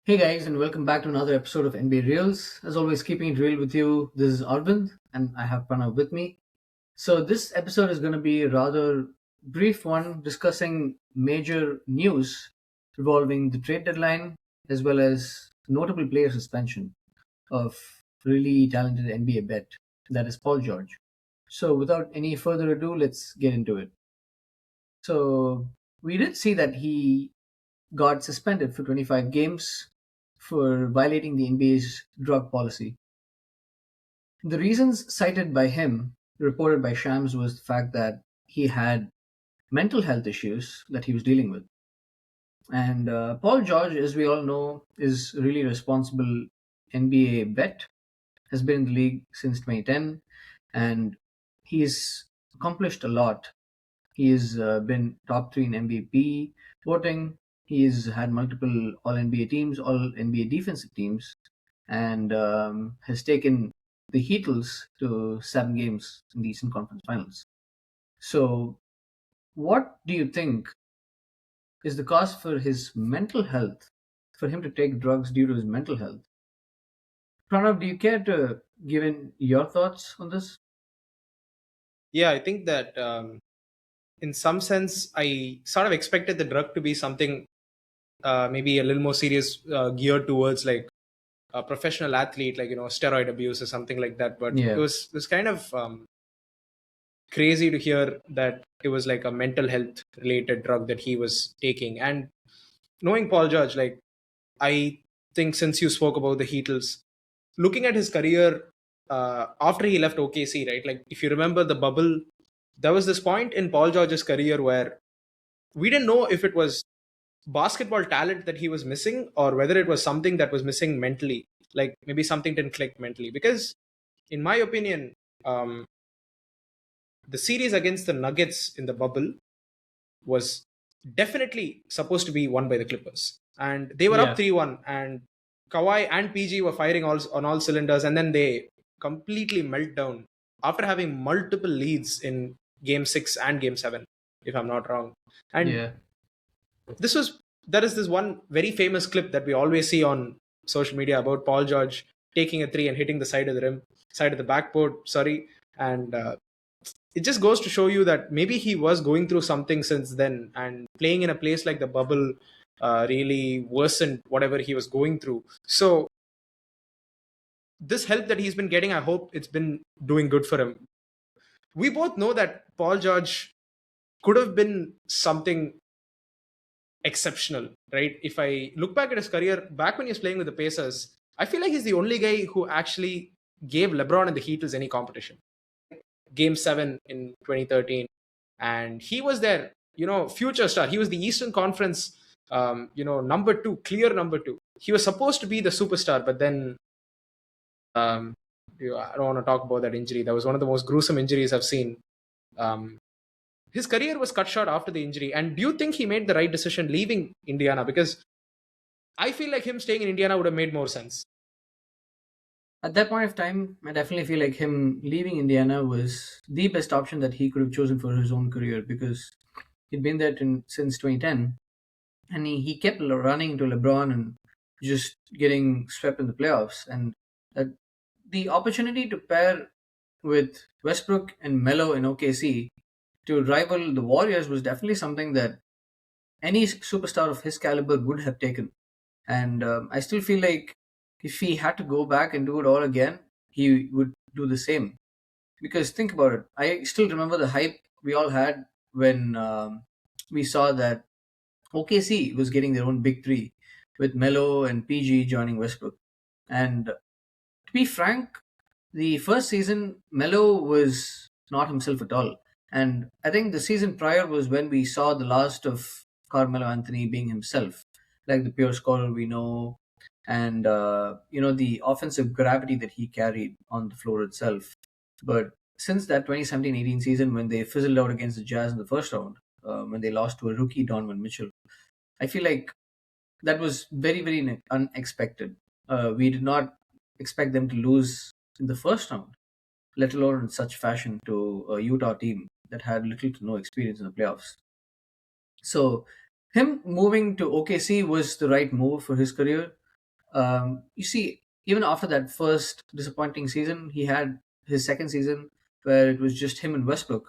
Hey guys, and welcome back to another episode of NBA Reels. As always, keeping it real with you, this is Arvindh, and I have Pranav with me. So, this episode is going to be a rather brief one discussing major news revolving the trade deadline as well as notable player suspension of really talented NBA bet, that is Paul George. So, without any further ado, let's get into it. So, we did see that he got suspended for 25 games for violating the NBA's drug policy. The reasons cited by him, reported by Shams, was the fact that he had mental health issues that he was dealing with. And Paul George, as we all know, is a really responsible NBA vet, has been in the league since 2010, and he's accomplished a lot. He's been top three in MVP voting. He's had multiple All NBA teams, All NBA defensive teams, and has taken the Heatles to 7 games in the Eastern Conference Finals. So, what do you think is the cause for his mental health, for him to take drugs due to his mental health? Pranav, do you care to give in your thoughts on this? Yeah, I think that in some sense, I sort of expected the drug to be something maybe a little more serious, geared towards like a professional athlete, like steroid abuse or something like that. But Yeah, it was kind of crazy to hear that it was like a mental health related drug that he was taking. And knowing Paul George, like I think since you spoke about the Heatles, looking at his career after he left OKC, right? Like if you remember the bubble, there was this point in Paul George's career where we didn't know if it was basketball talent that he was missing or whether it was something that was missing mentally, like maybe something didn't click mentally. Because in my opinion, um, the series against the Nuggets in the bubble was definitely supposed to be won by the Clippers, and they were up yeah, 3-1, and Kawhi and PG were firing on all cylinders, and then they completely melt down after having multiple leads in game 6 and game 7, if I'm not wrong. And yeah, this was there is this one very famous clip that we always see on social media about Paul George taking a three and hitting the side of the rim, side of the backboard, sorry. And it just goes to show you that maybe he was going through something since then, and playing in a place like the bubble really worsened whatever he was going through. So this help that he's been getting, I hope it's been doing good for him. We both know that Paul George could have been something exceptional, right? If I look back at his career, back when he was playing with the Pacers, I feel like he's the only guy who actually gave LeBron and the Heatles any competition. Game 7 in 2013. And he was their, future star. He was the Eastern Conference, number two, clear number two. He was supposed to be the superstar, but then um, I don't want to talk about that injury. That was one of the most gruesome injuries I've seen. Um, his career was cut short after the injury. And do you think he made the right decision leaving Indiana? Because I feel like him staying in Indiana would have made more sense. at that point of time, I definitely feel like him leaving Indiana was the best option that he could have chosen for his own career because he'd been there since 2010, and he kept running to LeBron and just getting swept in the playoffs. And uh, the opportunity to pair with Westbrook and Melo in OKC to rival the Warriors was definitely something that any superstar of his caliber would have taken. And I still feel like if he had to go back and do it all again, he would do the same. Because think about it, I still remember the hype we all had when we saw that OKC was getting their own big three with Melo and PG joining Westbrook. And to be frank, the first season, Melo was not himself at all. And I think the season prior was when we saw the last of Carmelo Anthony being himself, like the pure scorer we know, and the offensive gravity that he carried on the floor itself. But since that 2017-18 season, when they fizzled out against the Jazz in the first round, when they lost to a rookie Donovan Mitchell, I feel like that was very, very unexpected. We did not expect them to lose in the first round, let alone in such fashion to a Utah team that had little to no experience in the playoffs. So, him moving to OKC was the right move for his career. You see, even after that first disappointing season, he had his second season where it was just him and Westbrook,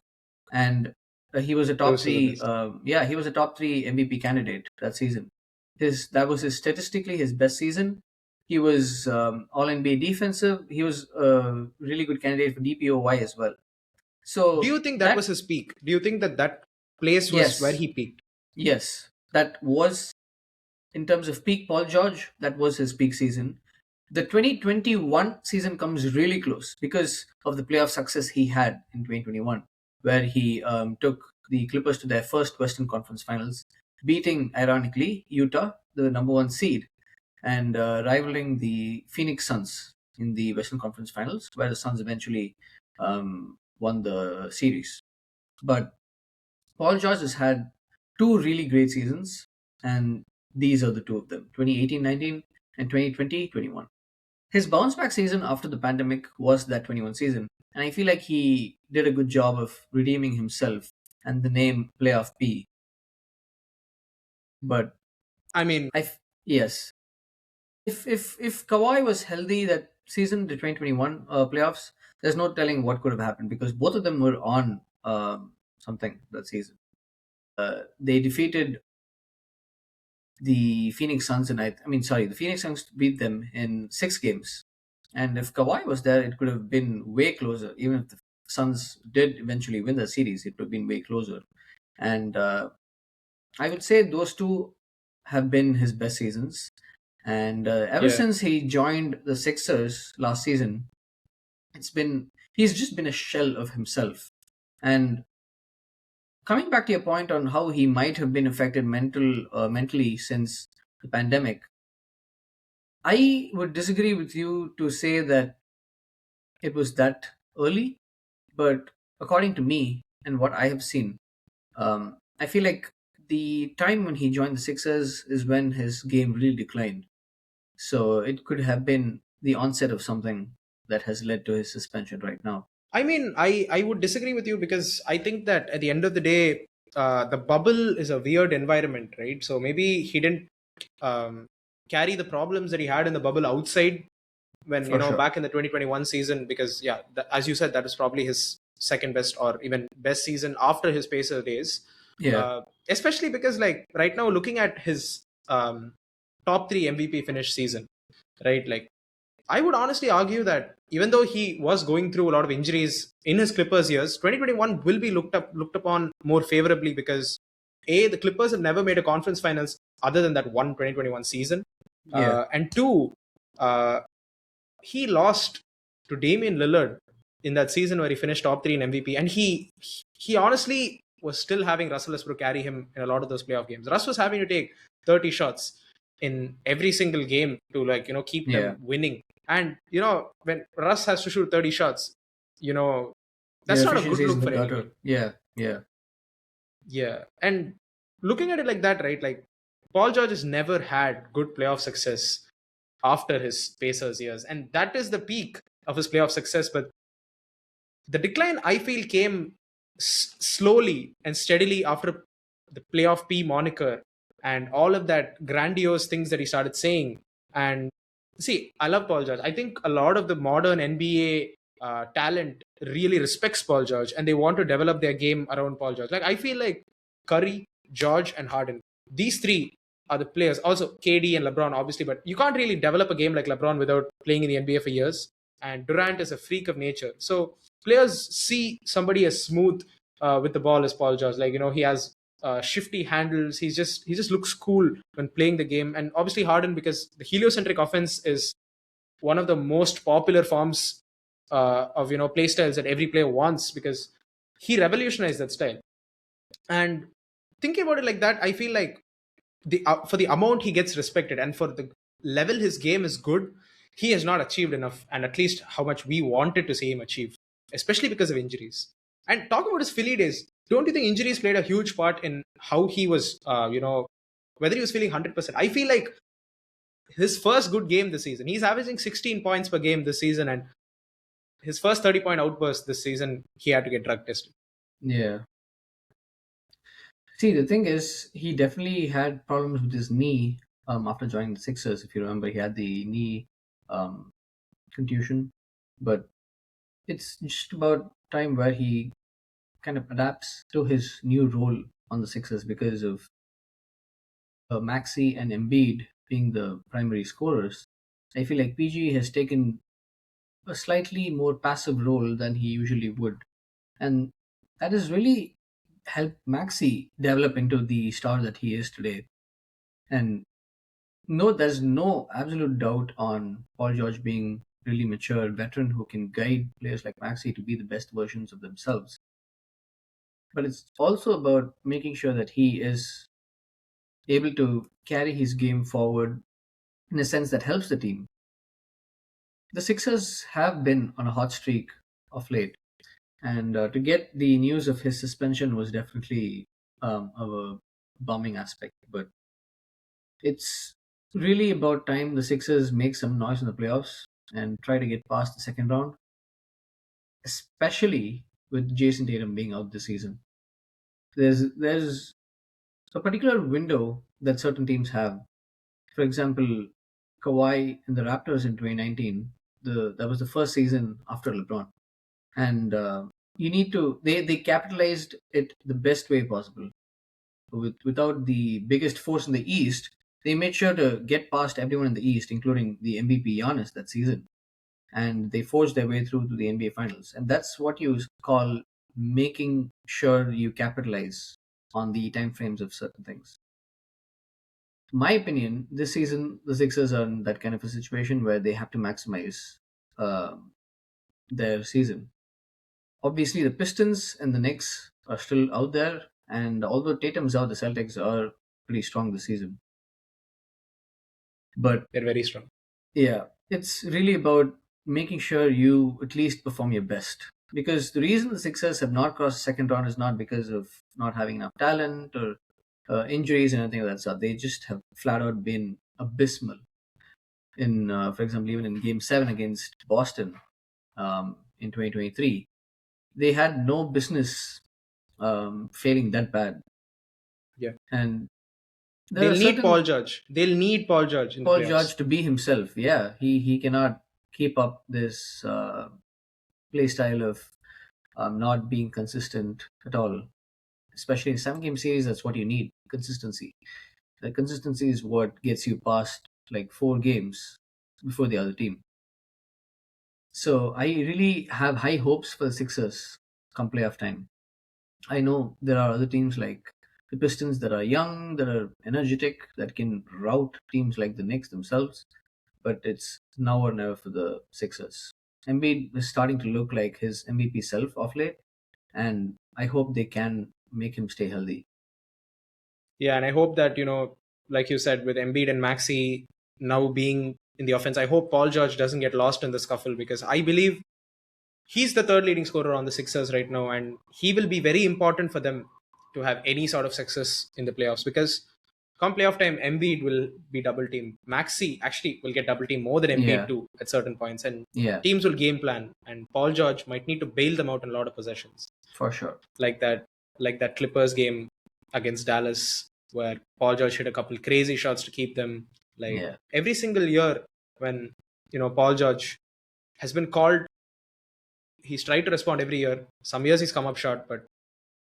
and he was a top Those are the three. best. Yeah, he was a top three MVP candidate that season. His that was his statistically his best season. He was All NBA defensive. He was a really good candidate for DPOY as well. Do So you think that was that his peak? Do you think that that place was where yes, he peaked? yes, that was in terms of peak Paul George. That was his peak season. The 2021 season comes really close because of the playoff success he had in 2021, where he took the Clippers to their first Western Conference Finals, beating, ironically, Utah, the number one seed, and rivaling the Phoenix Suns in the Western Conference Finals, where the Suns eventually won the series. But Paul George has had two really great seasons, and these are the two of them: 2018-19 and 2020-21. His bounce back season after the pandemic was that 21 season, and I feel like he did a good job of redeeming himself and the name Playoff P. But I mean, yes, if Kawhi was healthy that season, the 2021 playoffs, there's no telling what could have happened because both of them were on something that season. They defeated the Phoenix Suns, and I mean, sorry, the Phoenix Suns beat them in 6 games. And if Kawhi was there, it could have been way closer. Even if the Suns did eventually win the series, it would have been way closer. And I would say those two have been his best seasons. And ever yeah. since he joined the Sixers last season, he's just been a shell of himself. And coming back to your point on how he might have been affected mentally since the pandemic, I would disagree with you to say that it was that early, but according to me and what I have seen, I feel like the time when he joined the Sixers is when his game really declined. So it could have been the onset of something that has led to his suspension right now. I mean, I would disagree with you because I think that at the end of the day, the bubble is a weird environment, right? So maybe he didn't um, carry the problems that he had in the bubble outside when, For sure. back in the 2021 season, because, yeah, as you said, that was probably his second best or even best season after his Pacer days. Yeah. Especially because, like, right now, looking at his top three MVP finish season, right? Like, I would honestly argue that even though he was going through a lot of injuries in his Clippers years, 2021 will be looked upon more favorably because the Clippers have never made a conference finals other than that one 2021 season, Yeah. and two, uh, he lost to Damian Lillard in that season where he finished top three in MVP, and he honestly was still having Russell Westbrook carry him in a lot of those playoff games. Russ was having to take 30 shots in every single game to, like, keep Yeah. them winning. And when Russ has to shoot 30 shots, you know Your that's not a good efficiency is in look the for any team. gutter. Yeah. Yeah. Yeah, and looking at it like that, right? Like, Paul George has never had good playoff success after his Pacers years, and that is the peak of his playoff success. But the decline, I feel, came slowly and steadily after the playoff P moniker and all of that grandiose things that he started saying. And see, I love Paul George. I think a lot of the modern NBA talent really respects Paul George and they want to develop their game around Paul George. Like, I feel like Curry, George, and Harden, these three are the players. Also, KD and LeBron, obviously, but you can't really develop a game like LeBron without playing in the NBA for years. And Durant is a freak of nature. So players see somebody as smooth with the ball as Paul George. Like, he has shifty handles. He just looks cool when playing the game. And obviously Harden, because the heliocentric offense is one of the most popular forms of play styles that every player wants, because he revolutionized that style. And thinking about it like that, I feel like the for the amount he gets respected and for the level his game is good, he has not achieved enough, and at least how much we wanted to see him achieve, especially because of injuries. And talking about his Philly days, don't you think injuries played a huge part in how he was, whether he was feeling 100%? I feel like his first good game this season, he's averaging 16 points per game this season, and his first 30-point outburst this season, he had to get drug tested. Yeah. See, the thing is, he definitely had problems with his knee after joining the Sixers. If you remember, he had the knee um, contusion, but it's just about time where he kind of adapts to his new role on the Sixers because of Maxi and Embiid being the primary scorers. I feel like PG has taken a slightly more passive role than he usually would, and that has really helped Maxi develop into the star that he is today. And no, there's no absolute doubt on Paul George being really mature veteran who can guide players like Maxi to be the best versions of themselves. But it's also about making sure that he is able to carry his game forward in a sense that helps the team. The Sixers have been on a hot streak of late, and to get the news of his suspension was definitely a bombing aspect. But it's really about time the Sixers make some noise in the playoffs and try to get past the second round, especially with Jason Tatum being out this season. There's a particular window that certain teams have. For example, Kawhi and the Raptors in 2019. That was the first season after LeBron, and you need to they capitalized it the best way possible. Without the biggest force in the East, they made sure to get past everyone in the East, including the MVP Giannis that season, and they forced their way through to the NBA Finals. And that's what you call making sure you capitalize on the time frames of certain things. My opinion, this season the Sixers are in that kind of a situation where they have to maximize um their season. Obviously, the Pistons and the Knicks are still out there, and although Tatum's out, the Celtics are pretty strong this season. But They're very strong. yeah, it's really about making sure you at least perform your best. Because the reason the Sixers have not crossed the second round is not because of not having enough talent or injuries and anything like that. So they just have flat out been abysmal. For example, even in Game Seven against Boston in 2023, they had no business failing that bad. Yeah. And there are They'll need certain Paul George. They'll need Paul George in the Paul playoffs. George to be himself. Yeah, he cannot keep up this play style of not being consistent at all. Especially in some game series, that's what you need: consistency. The consistency is what gets you past like 4 games before the other team. So I really have high hopes for the Sixers come playoff time. I know there are other teams like the Pistons that are young, that are energetic, that can rout teams like the Knicks themselves, but it's now or never for the Sixers. Embiid is starting to look like his MVP self of late, and I hope they can make him stay healthy. Yeah, and I hope that, like you said, with Embiid and Maxi now being in the offense, I hope Paul George doesn't get lost in the scuffle, because I believe he's the third leading scorer on the Sixers right now, and he will be very important for them to have any sort of success in the playoffs, because come playoff time, Embiid will be double teamed. Maxi actually will get double teamed more than Embiid Yeah, too at certain points, and yeah, teams will game plan, and Paul George might need to bail them out in a lot of possessions, for sure. like that Clippers game against Dallas, where Paul George hit a couple crazy shots to keep them. Like Yeah. every single year when Paul George has been called, he's tried to respond every year. Some years he's come up short, but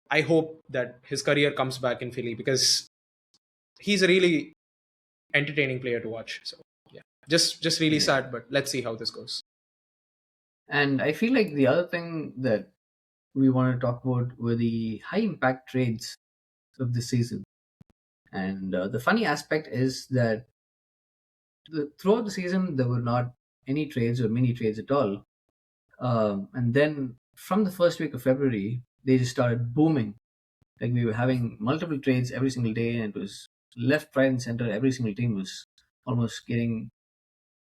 I hope that his career comes back in Philly, because he's a really entertaining player to watch. So yeah, just really Yeah. sad, but let's see how this goes. And I feel like the other thing that we want to talk about were the high impact trades of the season. And the funny aspect is that throughout the season, there were not any trades or mini trades at all. And then from the first week of February, they just started booming. Like we were having multiple trades every single day, and it was left, right, and center. Every single team was almost getting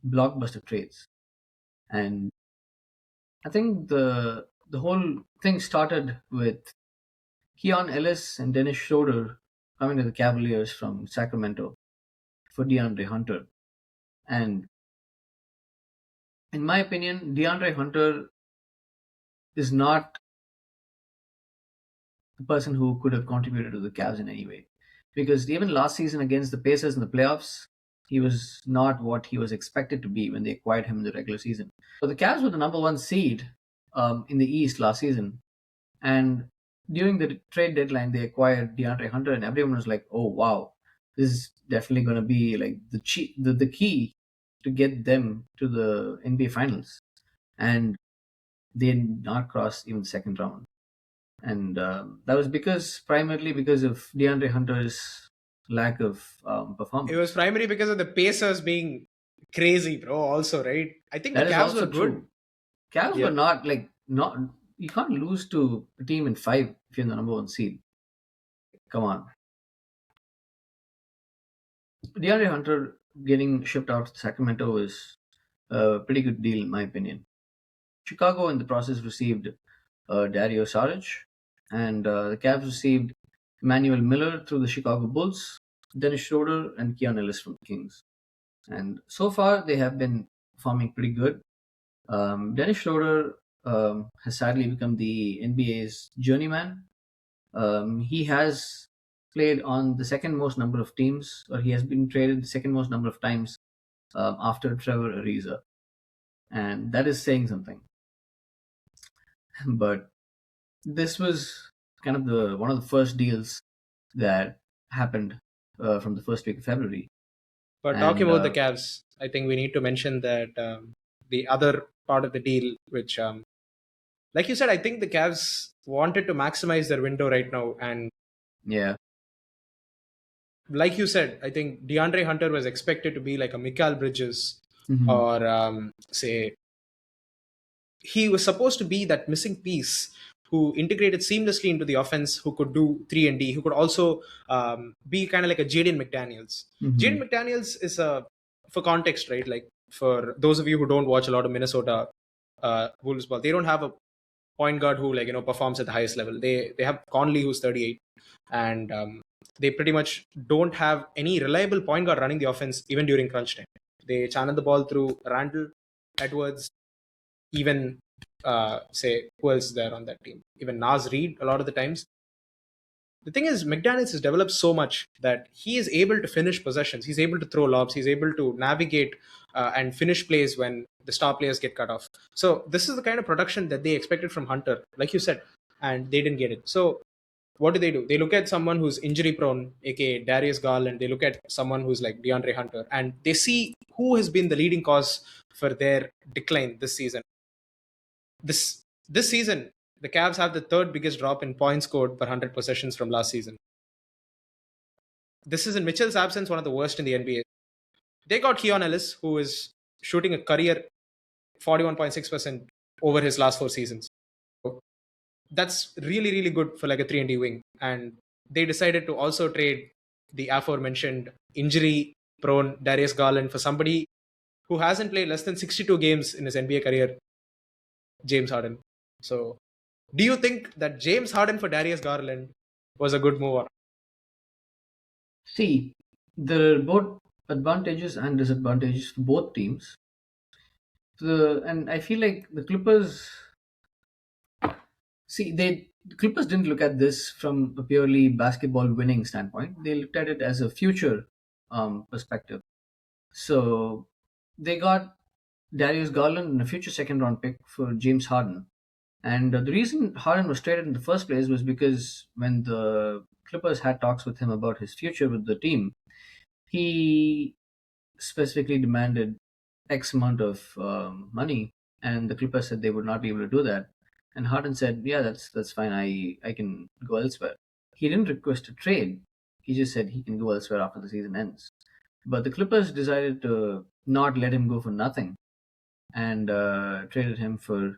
blockbuster trades. And I think the whole thing started with Keon Ellis and Dennis Schroeder coming to the Cavaliers from Sacramento for DeAndre Hunter. And in my opinion, DeAndre Hunter is not the person who could have contributed to the Cavs in any way. Because even last season against the Pacers in the playoffs, He was not what he was expected to be when they acquired him in the regular season. So the Cavs were the number one seed in the East last season, and during the trade deadline, they acquired DeAndre Hunter, and everyone was like, "Oh wow, this is definitely going to be like the key to get them to the NBA Finals." And they did not cross even the second round, and that was primarily because of DeAndre Hunter's lack of It was performance. primarily because of the Pacers being crazy, bro. Also, right? I think the That is Cavs were also good. true. Cavs were Yep. not you can't lose to a team in five if you're the number one seed. Come on. DeAndre Hunter getting shipped out to Sacramento was a pretty good deal, in my opinion. Chicago, in the process, received Dario Saric, and the Cavs received Emmanuel Miller through the Chicago Bulls, Dennis Schroeder, and Keon Ellis from the Kings. And so far, they have been performing pretty good. Dennis Schroeder has sadly become the NBA's journeyman. He has played on the second most number of teams, or he has been traded the second most number of times after Trevor Ariza, and that is saying something. But this was kind of the one of the first deals that happened from the first week of February, But talking and about the Cavs, I think we need to mention that the other part of the deal, which, like you said, I think the Cavs wanted to maximize their window right now. And yeah, like you said, I think DeAndre Hunter was expected to be like a Mikal Bridges, hmm or say he was supposed to be that missing piece who integrated seamlessly into the offense, who could do 3 and D, who could also be kind of like a Jaden McDaniels. hmm Jaden McDaniels is a, for context, right? Like for those of you who don't watch a lot of Minnesota Wolves ball, they don't have a point guard who performs at the highest level. They have Conley who's 38, and they pretty much don't have any reliable point guard running the offense even during crunch time. They channel the ball through Randall, Edwards, even say who else is there on that team? Even Nas Reed a lot of the times. The thing is, McDaniels has developed so much that he is able to finish possessions. He's able to throw lobs. He's able to navigate and finish plays when the star players get cut off. So this is the kind of production that they expected from Hunter, like you said, and they didn't get it. So what do? They look at someone who's injury prone, aka Darius Garland. They look at someone who's like DeAndre Hunter, and they see who has been the leading cause for their decline this season. This season, the Cavs have the third biggest drop in points scored per 100 possessions from last season. This is in Mitchell's absence, one of the worst in the NBA. They got Keon Ellis, who is shooting a career 41.6% over his last 4 seasons. That's really, really good for like a 3 and D wing. And they decided to also trade the aforementioned injury prone Darius Garland for somebody who hasn't played less than 62 games in his NBA career, James Harden. So, do you think that James Harden for Darius Garland was a good move? see, there are both advantages and disadvantages for both teams. And I feel like the Clippers didn't look at this from a purely basketball winning standpoint. They looked at it as a future perspective. So they got Darius Garland and a future second round pick for James Harden. And the reason Harden was traded in the first place was because when the Clippers had talks with him about his future with the team, he specifically demanded X amount of money, and the Clippers said they would not be able to do that. And Harden said, "Yeah, that's fine. I can go elsewhere." He didn't request a trade. He just said he can go elsewhere after the season ends. But the Clippers decided to not let him go for nothing and traded him for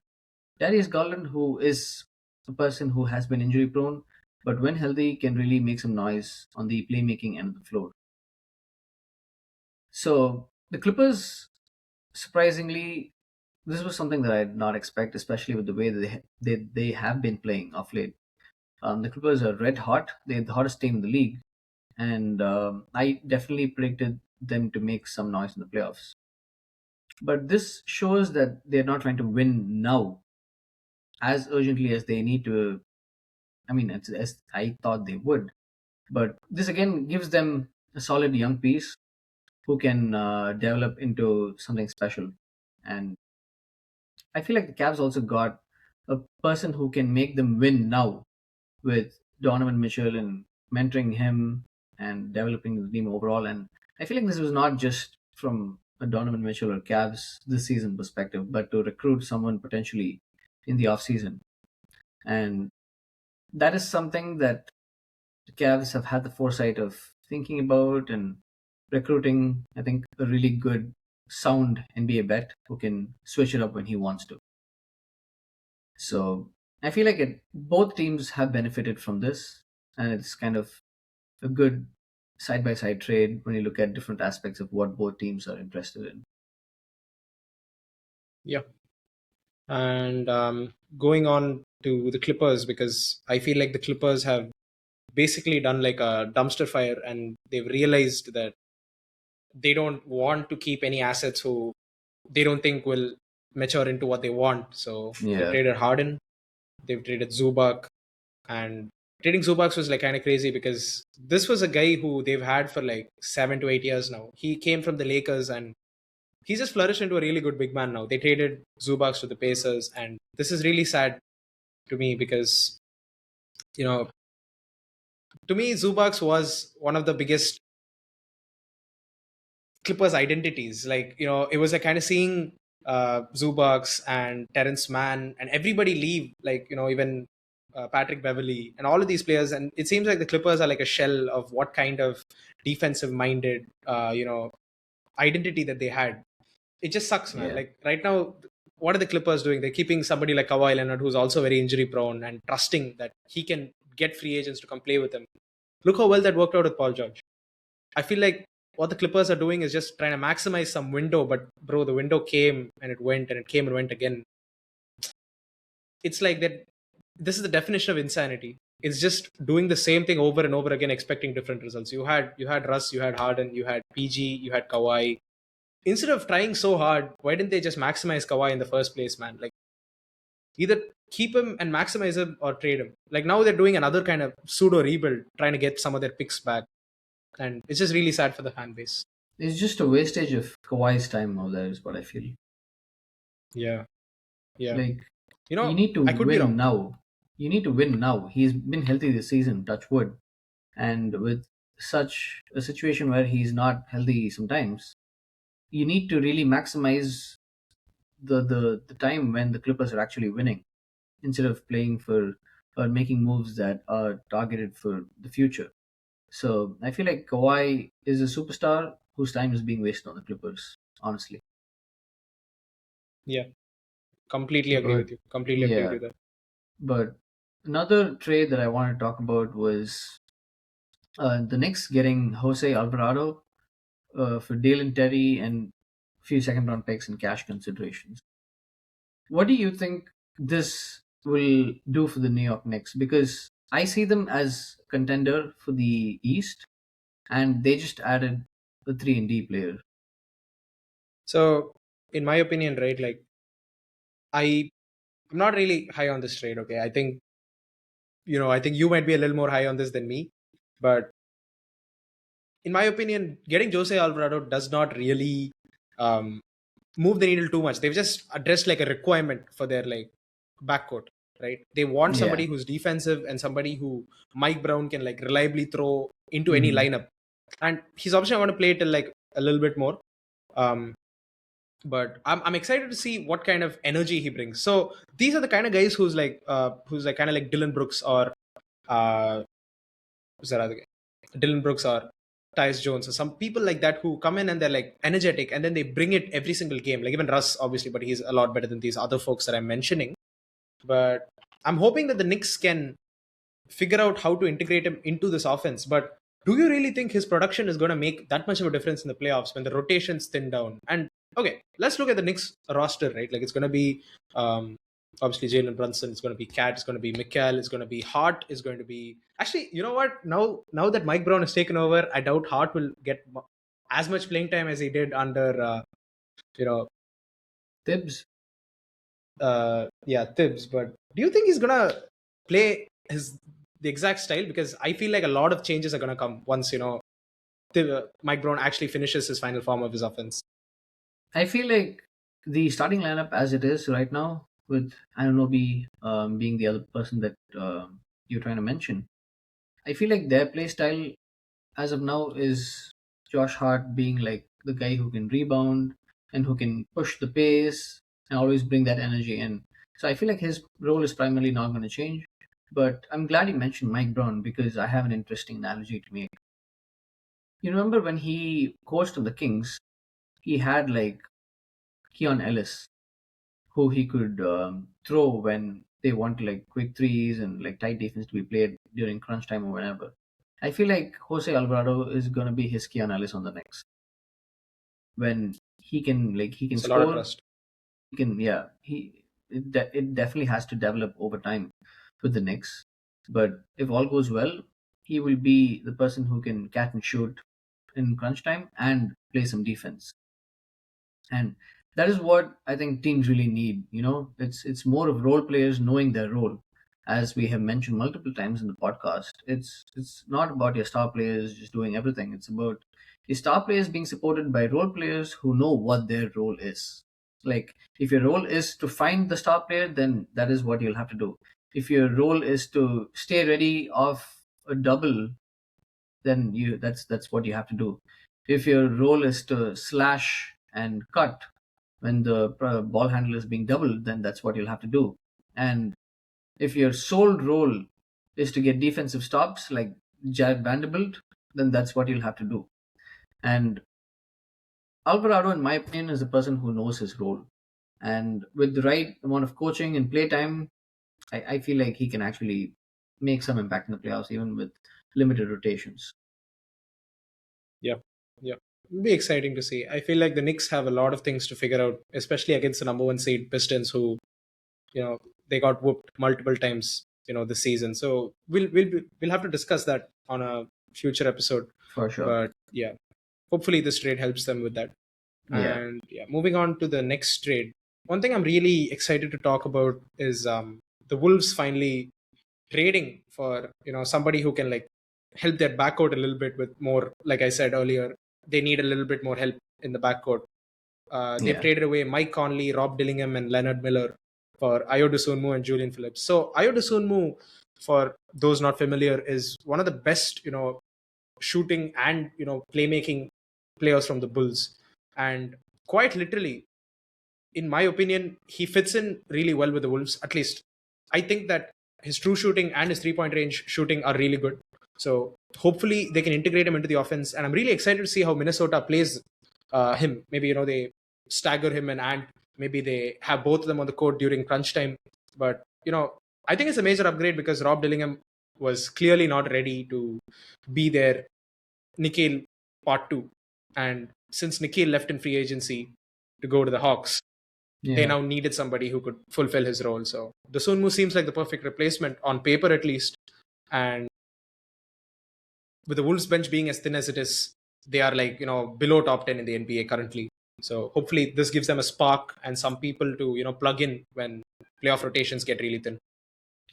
Darius Garland, who is a person who has been injury prone, but when healthy can really make some noise on the playmaking end of the floor. So the Clippers, surprisingly, this was something that I did not expect, especially with the way that they have been playing off late. The Clippers are red hot; they're the hottest team in the league, and I definitely predicted them to make some noise in the playoffs. But this shows that they're not trying to win now as urgently as they need to. I mean, as I thought they would. But this again gives them a solid young piece. who can develop into something special. And I feel like the Cavs also got a person who can make them win now with Donovan Mitchell and mentoring him and developing the team overall. And I feel like this was not just from a Donovan Mitchell or Cavs this season perspective, but to recruit someone potentially in the offseason. And that is something that the Cavs have had the foresight of thinking about and recruiting, I think, a really good, sound NBA vet who can switch it up when he wants to. So I feel like both teams have benefited from this, and it's kind of a good side by side trade when you look at different aspects of what both teams are interested in. Yeah. And going on to the Clippers, because I feel like the Clippers have basically done like a dumpster fire, and they've realized that they don't want to keep any assets who they don't think will mature into what they want. So they've Yeah, traded Harden, they've traded Zubac, and trading Zubac was like kind of crazy because this was a guy who they've had for like 7 to 8 years now. He came from the Lakers and he's just flourished into a really good big man now. They traded Zubac to the Pacers, and this is really sad to me because, you know, to me, Zubac was one of the biggest Clippers identities. Like, it was like kind of seeing Zubac and Terrence Mann and everybody leave, like, even Patrick Beverly and all of these players. And it seems like the Clippers are like a shell of what kind of defensive minded, identity that they had. It just sucks, man. yeah. Like right now, what are the Clippers doing? They're keeping somebody like Kawhi Leonard, who's also very injury prone, and trusting that he can get free agents to come play with him. Look how well that worked out with Paul George. I feel like what the Clippers are doing is just trying to maximize some window, but bro, the window came and it went and it came and went again. It's like that. This is the definition of insanity. It's just doing the same thing over and over again, expecting different results. You had Russ, you had Harden, you had PG, you had Kawhi. Instead of trying so hard, why didn't they just maximize Kawhi in the first place, man? Like either keep him and maximize him or trade him. Like now they're doing another kind of pseudo rebuild, trying to get some of their picks back, and it's just really sad for the fan base. It's just a wastage of Kawhi's time now, that is what I feel. Yeah, yeah. Like, You you know, need to I could be win wrong. now. You need to win now. He's been healthy this season, touch wood. And with such a situation where he's not healthy sometimes, you need to really maximize the time when the Clippers are actually winning instead of playing for or making moves that are targeted for the future. So I feel like Kawhi is a superstar whose time is being wasted on the Clippers, honestly. Yeah, completely agree But with you. Completely agree with yeah, you there. but another trade that I want to talk about was the Knicks getting Jose Alvarado for Dalen Terry and a few second round picks and cash considerations. What do you think this will do for the New York Knicks? Because I see them as contender for the East, and they just added a 3 and D player. So, in my opinion, right, like I'm not really high on this trade. Okay, I think you might be a little more high on this than me, but in my opinion, getting Jose Alvarado does not really um, move the needle too much. They've just addressed like a requirement for their like backcourt, right? They want Yeah. somebody who's defensive and somebody who Mike Brown can like reliably throw into any Hmm. lineup. And he's obviously going to play till like a little bit more. Um, but I'm excited to see what kind of energy he brings. So these are the kind of guys who's like kind of like Dylan Brooks or uh, who's that other guy? Dylan Brooks or Tyus Jones or some people like that who come in and they're like energetic and then they bring it every single game. Like even Russ, obviously, but he's a lot better than these other folks that I'm mentioning. But I'm hoping that the Knicks can figure out how to integrate him into this offense. But do you really think his production is going to make that much of a difference in the playoffs when the rotations thin down? And okay, let's look at the Knicks roster, right? Like it's going to be um, obviously Jalen Brunson, it's going to be Cat, it's going to be Mikal, it's going to be Hart, it's going to be actually, you know what? Now that Mike Brown has taken over, I doubt Hart will get as much playing time as he did under you know Tibbs. Tibbs. But do you think he's gonna play the exact style? Because I feel like a lot of changes are gonna come once Mike Brown actually finishes his final form of his offense. I feel like the starting lineup as it is right now, with Anunoby being the other person that you're trying to mention, I feel like their play style as of now is Josh Hart being like the guy who can rebound and who can push the pace and always bring that energy in. So I feel like his role is primarily not going to change. But I'm glad you mentioned Mike Brown because I have an interesting analogy to make. You remember when he coached on the Kings, he had like Keon Ellis, who he could throw when they want like quick threes and like tight defense to be played during crunch time or whenever. I feel like Jose Alvarado is gonna be his Keon Ellis on the next when he can It's a lot of score. trust. He can it definitely has to develop over time with the Knicks. But if all goes well, he will be the person who can catch and shoot in crunch time and play some defense. And that is what I think teams really need. It's more of role players knowing their role. As we have mentioned multiple times in the podcast, it's not about your star players just doing everything. It's about your star players being supported by role players who know what their role is. Like, if your role is to find the star player, then that is what you'll have to do. If your role is to stay ready off a double, then that's what you have to do. If your role is to slash and cut when the ball handler is being doubled, then that's what you'll have to do. And if your sole role is to get defensive stops like Jared Vanderbilt, then that's what you'll have to do. And Alvarado, in my opinion, is a person who knows his role. And with the right amount of coaching and playtime, I feel like he can actually make some impact in the playoffs, even with limited rotations. Yeah, yeah. It'll be exciting to see. I feel like the Knicks have a lot of things to figure out, especially against the number one seed Pistons, who they got whooped multiple times this season. So we'll have to discuss that on a future episode. For sure. But yeah, hopefully this trade helps them with that. Yeah. And yeah, moving on to the next trade. One thing I'm really excited to talk about is the Wolves finally trading for somebody who can like help their backcourt a little bit with more. Like I said earlier, they need a little bit more help in the backcourt. They've Yeah. traded away Mike Conley, Rob Dillingham, and Leonard Miller for Ayo Dosunmu and Julian Phillips. So Ayo Dosunmu, for those not familiar, is one of the best shooting and playmaking players from the Bulls, and quite literally, in my opinion, he fits in really well with the Wolves. At least I think that his true shooting and his 3 point range shooting are really good. So hopefully they can integrate him into the offense, and I'm really excited to see how Minnesota plays him. Maybe they stagger him and Ant. Maybe they have both of them on the court during crunch time. But I think it's a major upgrade because Rob Dillingham was clearly not ready to be their Nikhil part two, and since Nikhil left in free agency to go to the Hawks, they Yeah. now needed somebody who could fulfill his role. So the Sunmu seems like the perfect replacement on paper, at least. And with the Wolves bench being as thin as it is, they are like below top 10 in the NBA currently. So hopefully this gives them a spark and some people to plug in when playoff rotations get really thin.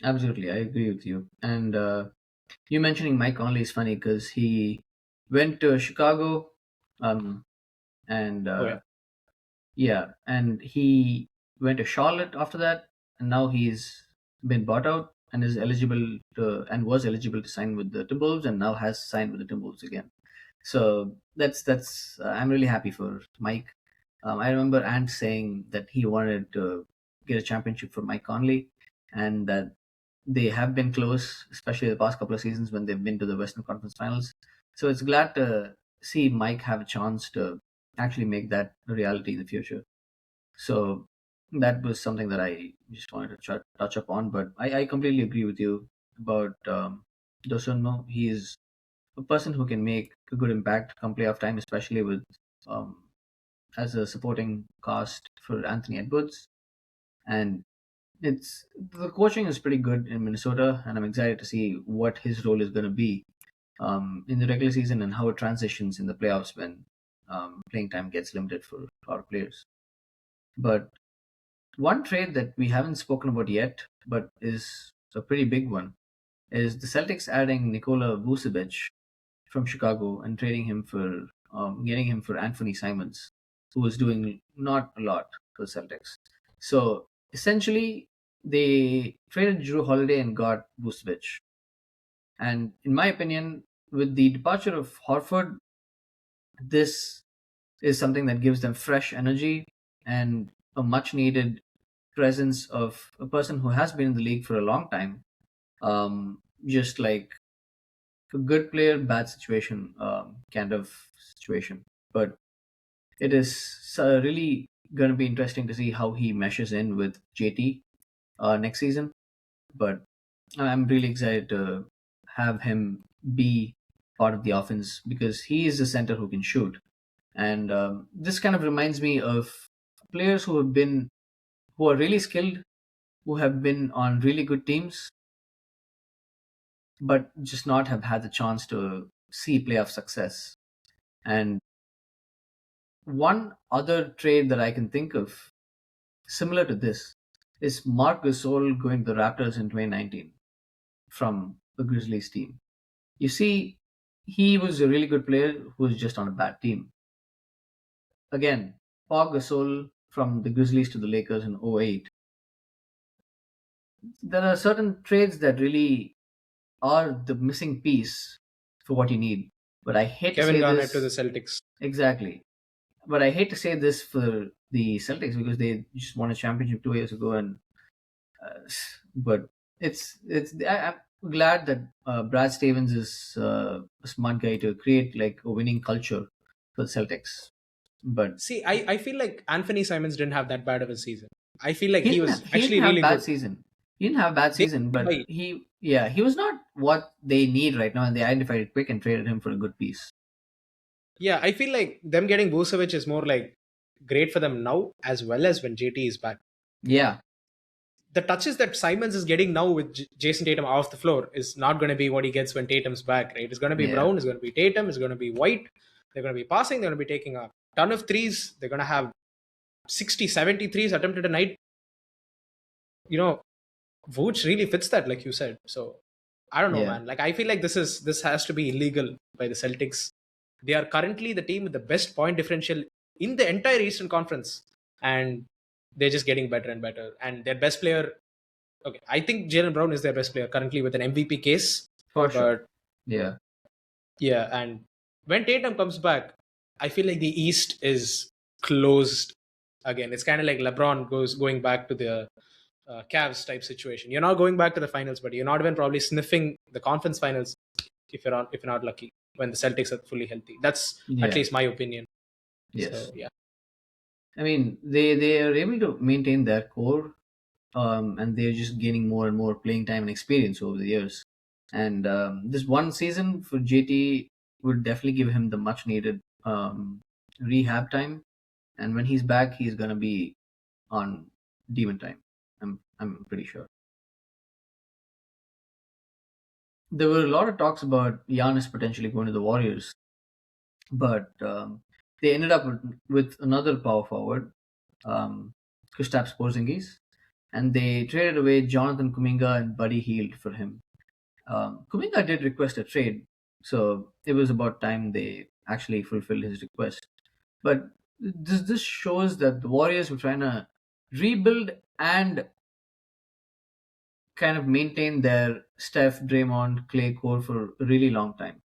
Absolutely, I agree with you. And you mentioning Mike Conley is funny because he went to Chicago, um, and Oh yeah, yeah, and he went to Charlotte after that, and now he's been bought out and is eligible to and was eligible to sign with the Timberwolves, and now has signed with the Timberwolves again. So that's I'm really happy for Mike. I remember Ant saying that he wanted to get a championship for Mike Conley, and that they have been close, especially the past couple of seasons when they've been to the Western Conference Finals. So it's glad to see Mike have a chance to actually make that a reality in the future. So that was something that I just wanted to touch upon. But I completely agree with you about Dosunmu. He is a person who can make a good impact come playoff time, especially with um, as a supporting cast for Anthony Edwards. And it's the coaching is pretty good in Minnesota, and I'm excited to see what his role is going to be in the regular season and how it transitions in the playoffs when playing time gets limited for our players. But one trade that we haven't spoken about yet, but is a pretty big one, is the Celtics adding Nikola Vucevic from Chicago and trading him for getting him for Anthony Simons, who was doing not a lot for the Celtics. So essentially, they traded Drew Holiday and got Vucevic. And in my opinion, with the departure of Horford, this is something that gives them fresh energy and a much needed presence of a person who has been in the league for a long time. Just like a good player, bad situation kind of situation. But it is really going to be interesting to see how he meshes in with JT next season. But I'm really excited to have him be part of the offense because he is a center who can shoot. And this kind of reminds me of players who are really skilled, who have been on really good teams, but just not have had the chance to see playoff success. And one other trade that I can think of similar to this is Marc Gasol going to the Raptors in 2019 from the Grizzlies team. You see, he was a really good player who was just on a bad team. Again, Pau Gasol from the Grizzlies to the Lakers in '08. There are certain trades that really are the missing piece for what you need. But I hate to Kevin say Garnett to the this Celtics. exactly. But I hate to say this for the Celtics because they just won a championship 2 years ago, and uh, but I'm glad that Brad Stevens is a smart guy to create like a winning culture for the Celtics. But See, I feel like Anthony Simons didn't have that bad of a season. I feel like he was he didn't actually have really bad good. season. He didn't have bad They, season, but he was not what they need right now, and they identified it quick and traded him for a good piece. yeah, I feel like them getting Vucevic is more like great for them now as well as when JT is back. Yeah, The touches that Simons is getting now with Jason Tatum off the floor is not going to be what he gets when Tatum's back, right? It's going to be yeah, Brown, it's going to be Tatum, it's going to be White. They're going to be passing, they're going to be taking a ton of threes. They're going to have 60, 70 threes attempted a night. You know, Vooch really fits that, like you said. So I don't know, yeah. man. Like I feel like this has to be illegal by the Celtics. They are currently the team with the best point differential in the entire Eastern Conference, and they're just getting better and better. And their best player, okay, I think Jalen Brown is their best player currently with an MVP case. For sure. But Yeah, yeah, and when Tatum comes back, I feel like the East is closed again. It's kind of like LeBron going back to the Cavs type situation. You're not going back to the finals, but you're not even probably sniffing the conference finals if you're not lucky when the Celtics are fully healthy. That's at yeah, least my opinion. So yes. yeah. I mean, they are able to maintain their core, and they're just gaining more and more playing time and experience over the years. And this one season for JT would definitely give him the much needed rehab time. And when he's back, he's gonna be on demon time. I'm pretty sure. There were a lot of talks about Giannis potentially going to the Warriors, but they ended up with another power forward, um, Kristaps Porzingis, and they traded away Jonathan Kuminga and Buddy Hield for him. Kuminga did request a trade, so it was about time they actually fulfilled his request. But this shows that the Warriors were trying to rebuild and kind of maintain their Steph, Draymond, Clay core for a really long time.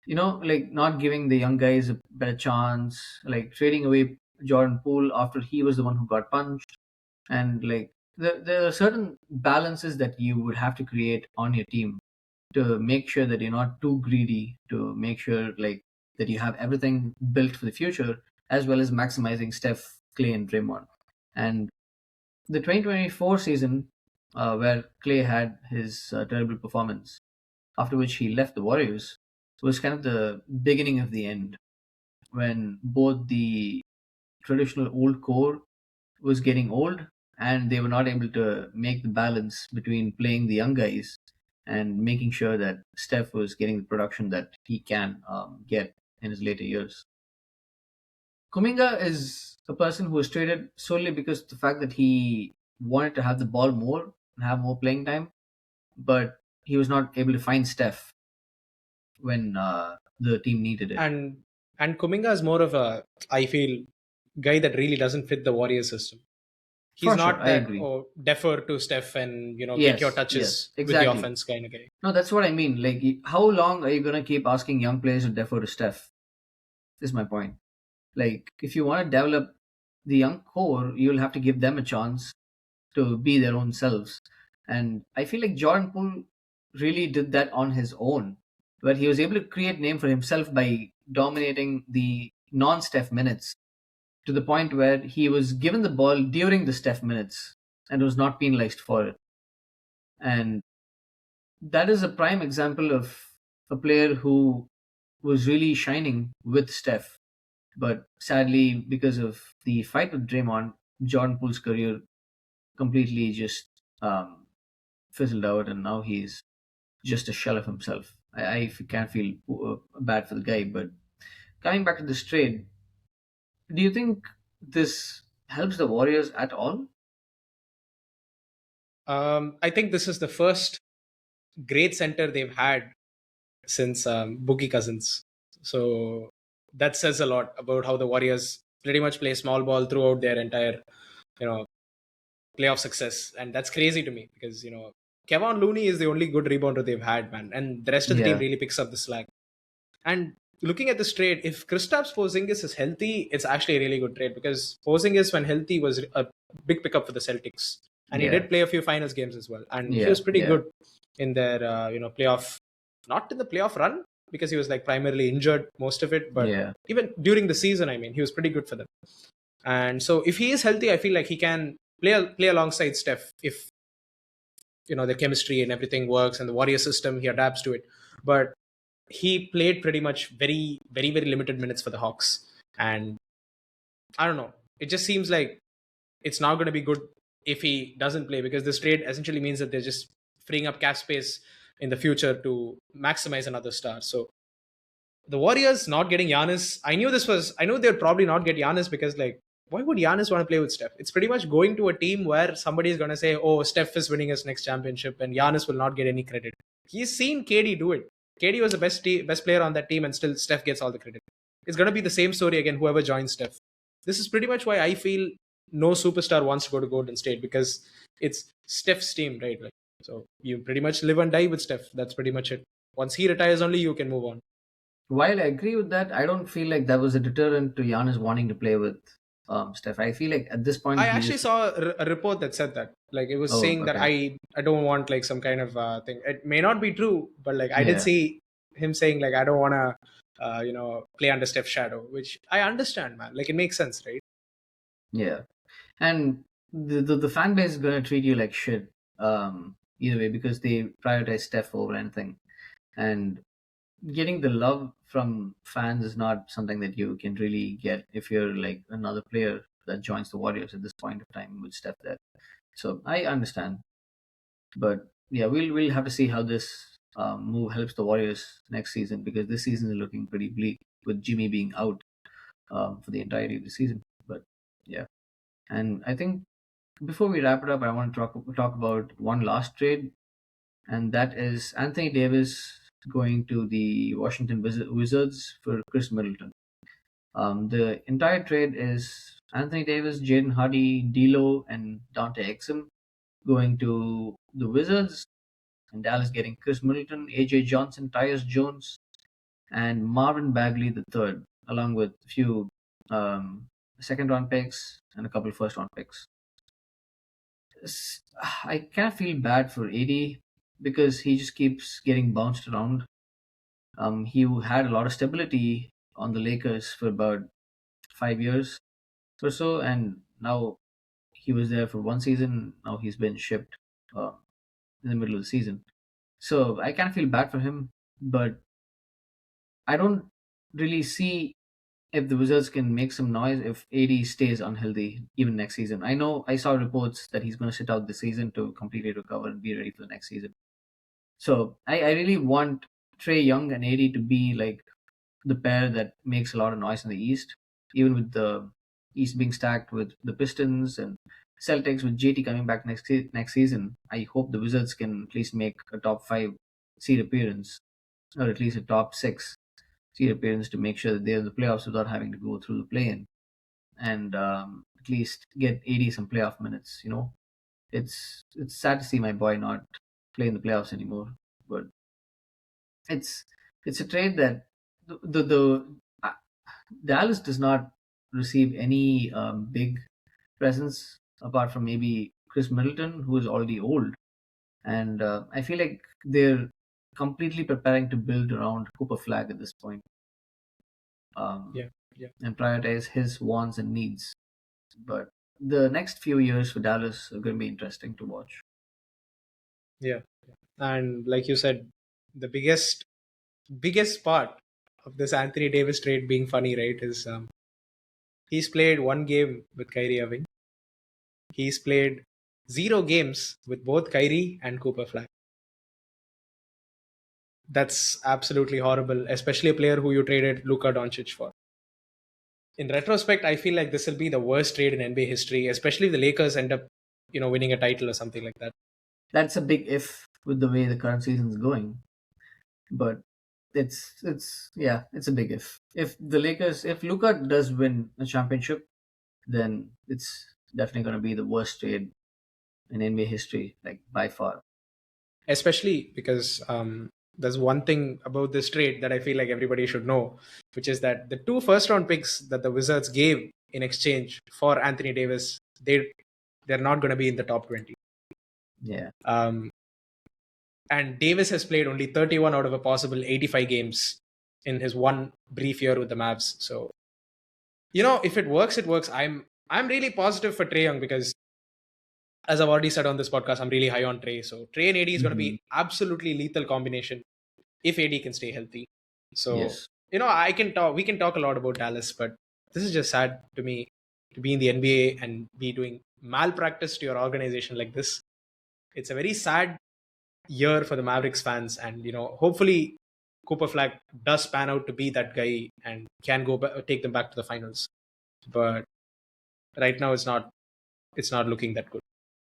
Like not giving the young guys a better chance, like trading away Jordan Poole after he was the one who got punched, and like there are certain balances that you would have to create on your team to make sure that you're not too greedy, to make sure like that you have everything built for the future, as well as maximizing Steph, Clay, and Draymond. And the 2024 season, where Clay had his terrible performance, after which he left the Warriors, was kind of the beginning of the end when both the traditional old core was getting old and they were not able to make the balance between playing the young guys and making sure that Steph was getting the production that he can get in his later years. Kuminga is a person who was traded solely because of the fact that he wanted to have the ball more and have more playing time, but he was not able to find Steph. when the team needed it. And Kuminga is more of a, I feel, guy that really doesn't fit the Warriors system. He's For sure, not I that, agree. oh, defer to Steph and get your Yes, yes, touches with the exactly. offense kind of guy. No, that's what I mean. Like, how long are you gonna keep asking young players to defer to Steph? Is my point. Like, if you want to develop the young core, you'll have to give them a chance to be their own selves. And I feel like Jordan Poole really did that on his own, where he was able to create name for himself by dominating the non-Steph minutes to the point where he was given the ball during the Steph minutes and was not penalized for it. And that is a prime example of a player who was really shining with Steph. But sadly, because of the fight with Draymond, Jordan Poole's career completely just um, fizzled out, and now he's just a shell of himself. Can't feel bad for the guy. But coming back to this trade, do you think this helps the Warriors at all? I think this is the first great center they've had since Boogie Cousins. So that says a lot about how the Warriors pretty much play small ball throughout their entire, you know, playoff success, and that's crazy to me because Kevon Looney is the only good rebounder they've had, man, and the rest of the team Yeah, really picks up the slack. And looking at this trade, if Kristaps Porzingis is healthy, it's actually a really good trade because Porzingis, when healthy, was a big pickup for the Celtics, and he yeah, did play a few finals games as well, and he yeah, was pretty yeah, good in their playoff, not in the playoff run because he was like primarily injured most of it, but yeah. even during the season, I mean, he was pretty good for them. And so if he is healthy, I feel like he can play alongside Steph if the chemistry and everything works and the Warrior system, he adapts to it. But he played pretty much very, very, very limited minutes for the Hawks. And I don't know. It just seems like it's now going to be good if he doesn't play because this trade essentially means that they're just freeing up cap space in the future to maximize another star. So the Warriors not getting Giannis, I knew they'd probably not get Giannis because, like, why would Giannis want to play with Steph? It's pretty much going to a team where somebody is going to say, oh, Steph is winning his next championship and Giannis will not get any credit. He's seen KD do it. KD was the best player on that team and still Steph gets all the credit. It's going to be the same story again, whoever joins Steph. This is pretty much why I feel no superstar wants to go to Golden State because it's Steph's team, right? Like, so you pretty much live and die with Steph. That's pretty much it. Once he retires, only you can move on. While I agree with that, I don't feel like that was a deterrent to Giannis wanting to play with Steph. I feel like at this point I he actually just saw a report that said that. Like it was oh saying that okay I don't want like some kind of thing. It may not be true, but like I did yeah see him saying like I don't want to play under Steph's shadow, which I understand, man. Like it makes sense, right? yeah, and the fan base is gonna treat you like shit either way because they prioritize Steph over anything, and getting the love from fans is not something that you can really get if you're like another player that joins the Warriors at this point of time with Steph there. So I understand, but yeah, we'll have to see how this move helps the Warriors next season because this season is looking pretty bleak with Jimmy being out for the entirety of the season. But yeah, and I think before we wrap it up, I want to talk about one last trade, and that is Anthony Davis going to the Washington Wizards for Chris Middleton. The entire trade is Anthony Davis, Jaden Hardy, D'Lo, and Dante Exum going to the Wizards, and Dallas getting Chris Middleton, AJ Johnson, Tyus Jones, and Marvin Bagley the third, along with a few um, second round picks and a couple first round picks. I kind of feel bad for AD because he just keeps getting bounced around. He had a lot of stability on the Lakers for about 5 years or so, and now he was there for one season. Now he's been shipped uh, in the middle of the season. So I kind of feel bad for him, but I don't really see if the Wizards can make some noise if AD stays unhealthy even next season. I know I saw reports that he's going to sit out the season to completely recover and be ready for the next season. So I really want Trey Young and AD to be like the pair that makes a lot of noise in the East, even with the East being stacked with the Pistons and Celtics with JT coming back next season. I hope the Wizards can at least make a top five seed appearance. or at least a top six seed appearance to make sure that they're in the playoffs without having to go through the play-in, and at least get 80 some playoff minutes. It's sad to see my boy not play in the playoffs anymore, but it's it's a trade that the uh, Dallas does not receive any big presence apart from maybe Chris Middleton, who is already old, and I feel like they're completely preparing to build around Cooper Flag at this point, Yeah, yeah, and prioritize his wants and needs. But the next few years for Dallas are going to be interesting to watch. yeah. And like you said, the biggest part of this Anthony Davis trade being funny, right, is he's played one game with Kyrie Irving. He's played 0 games with both Kyrie and Cooper Flag. That's absolutely horrible, especially a player who you traded Luka Doncic for. In retrospect, I feel like this will be the worst trade in NBA history, especially if the Lakers end up, winning a title or something like that. That's a big if with the way the current season is going, but it's yeah, it's a big if. If Luka does win a championship, then it's definitely going to be the worst trade in NBA history, like by far. Especially because there's one thing about this trade that I feel like everybody should know, which is that the two first round picks that the Wizards gave in exchange for Anthony Davis, they're not going to be in the top 20. Yeah, Um, and Davis has played only 31 out of a possible 85 games in his one brief year with the Mavs. So if it works, it works. I'm really positive for Trey Young because, as I've already said on this podcast, I'm really high on Trey. So Trey and AD is going to hmm, be absolutely lethal combination if AD can stay healthy. So yes, I can talk. We can talk a lot about Dallas, but this is just sad to me to be in the NBA and be doing malpractice to your organization like this. It's a very sad year for the Mavericks fans, and hopefully Cooper Flag does pan out to be that guy and can take them back to the finals. But right now, it's not looking that good.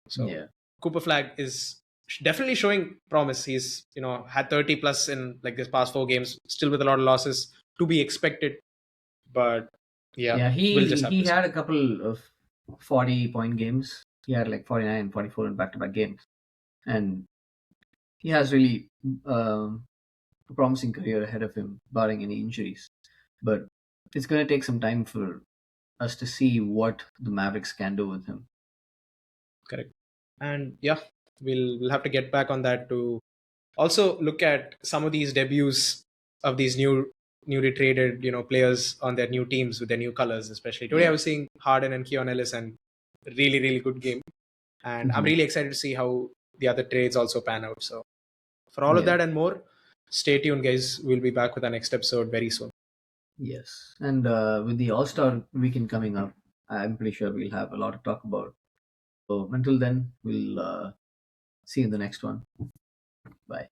So yeah, Cooper Flag is definitely showing promise. He's had 30 plus in like this past 4 games, still with a lot of losses to be expected. But yeah, yeah. we'll He just have he to see. had a couple of 40-point games. He had like 49, 44 in back-to-back games, and he has really a promising career ahead of him, barring any injuries. But it's going to take some time for us to see what the Mavericks can do with him. Correct. And yeah, we'll have to get back on that to also look at some of these debuts of these newly traded players on their new teams with their new colors. Especially today, I Yeah. was seeing Harden and Keon Ellis, and really really good game. And I'm Hmm. really excited to see how the other trades also pan out. So for all of Yeah. that and more, stay tuned, guys. We'll be back with our next episode very soon. Yes. And with the All Star weekend coming up, I'm pretty sure we'll have a lot to talk about. So until then, we'll see you in the next one. Bye.